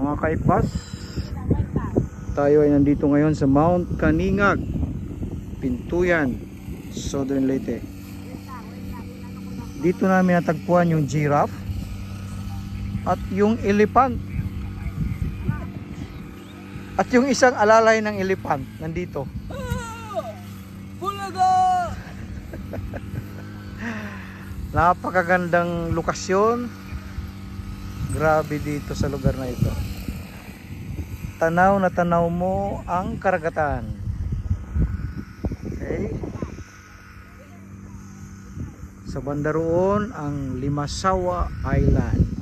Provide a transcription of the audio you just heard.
Mga kaipas, tayo ay nandito ngayon sa Mount Kaningag, Pintuyan, Southern Leyte. Dito namin natagpuan yung giraffe at yung elephant. At yung isang alalay ng elephant nandito. Bulaga! Napakagandang lokasyon. Grabe dito sa lugar na ito. Tanaw na tanaw mo ang karagatan. Okay. Sa banda roon ang Limasawa Island.